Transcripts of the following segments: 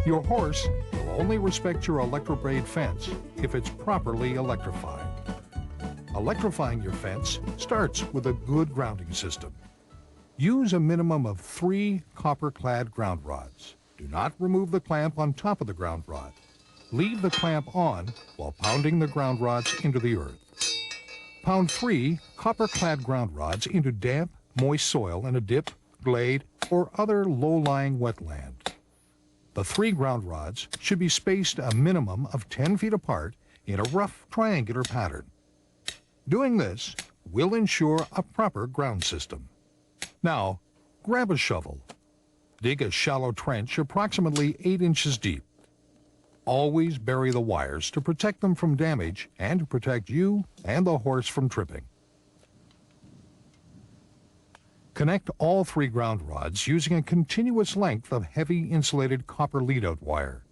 Your horse will only respect your Electrobraid fence if it's properly electrified. Electrifying your fence starts with a good grounding system. Use a minimum of 3 copper-clad ground rods. Do not remove the clamp on top of the ground rod. Leave the clamp on while pounding the ground rods into the earth. Pound 3 copper-clad ground rods into damp, moist soil in a dip, glade, or other low-lying wetland. The 3 ground rods should be spaced a minimum of 10 feet apart in a rough triangular pattern. Doing this will ensure a proper ground system. Now, grab a shovel. Dig a shallow trench approximately 8 inches deep. Always bury the wires to protect them from damage and to protect you and the horse from tripping. Connect all 3 ground rods using a continuous length of heavy insulated copper lead-out wire.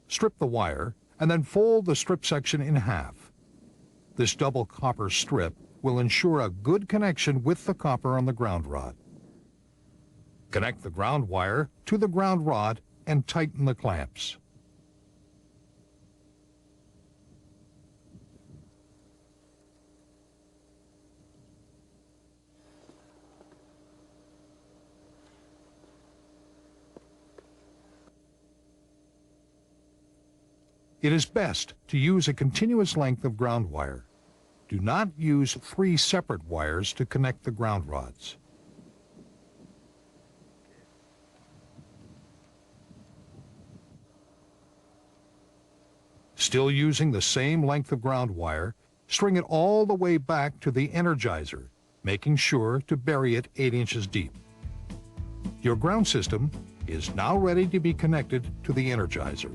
Strip the wire and then fold the strip section in half. This double copper strip will ensure a good connection with the copper on the ground rod. Connect the ground wire to the ground rod and tighten the clamps. It is best to use a continuous length of ground wire. Do not use 3 separate wires to connect the ground rods. Still using the same length of ground wire, string it all the way back to the energizer, making sure to bury it 8 inches deep. Your ground system is now ready to be connected to the energizer.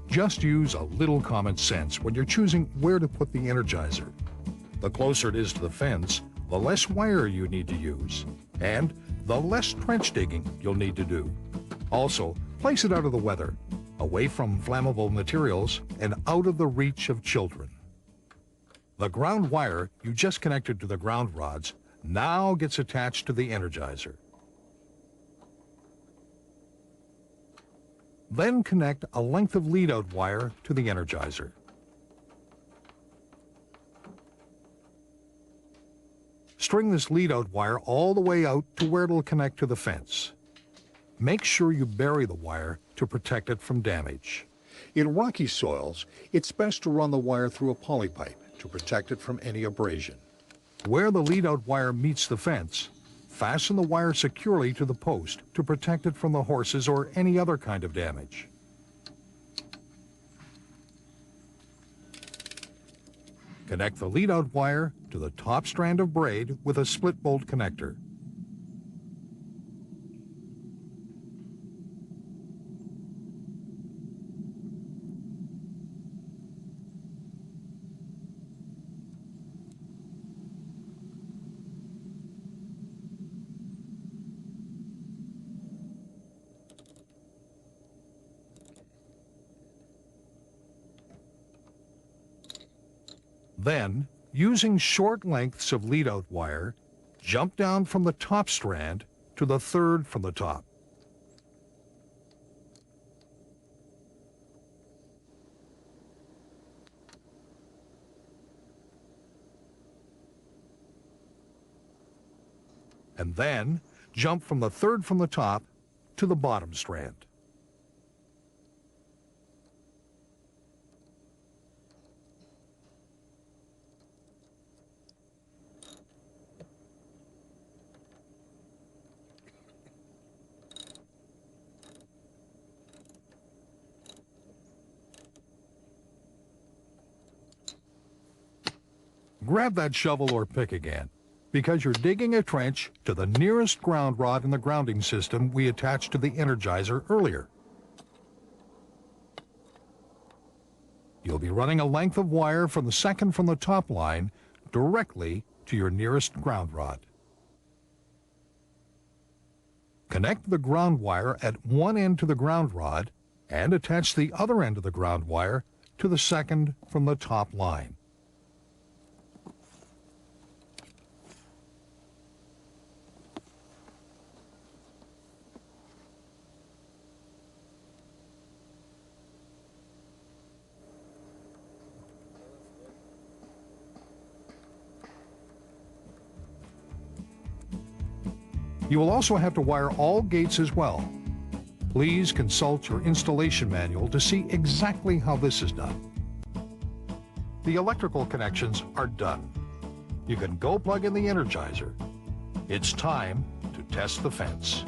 Just use a little common sense when you're choosing where to put the energizer. The closer it is to the fence, the less wire you need to use, and the less trench digging you'll need to do. Also, place it out of the weather, away from flammable materials, and out of the reach of children. The ground wire you just connected to the ground rods now gets attached to the energizer. Then connect a length of lead-out wire to the energizer. String this lead-out wire all the way out to where it'll connect to the fence. Make sure you bury the wire to protect it from damage. In rocky soils, it's best to run the wire through a poly pipe to protect it from any abrasion. Where the lead-out wire meets the fence, fasten the wire securely to the post to protect it from the horses or any other kind of damage. Connect the lead-out wire to the top strand of braid with a split bolt connector. Then, using short lengths of lead-out wire, jump down from the top strand to the third from the top. And then, jump from the third from the top to the bottom strand. Grab that shovel or pick again, because you're digging a trench to the nearest ground rod in the grounding system we attached to the energizer earlier. You'll be running a length of wire from the second from the top line directly to your nearest ground rod. Connect the ground wire at one end to the ground rod and attach the other end of the ground wire to the second from the top line. You will also have to wire all gates as well. Please consult your installation manual to see exactly how this is done. The electrical connections are done. You can go plug in the Energizer. It's time to test the fence.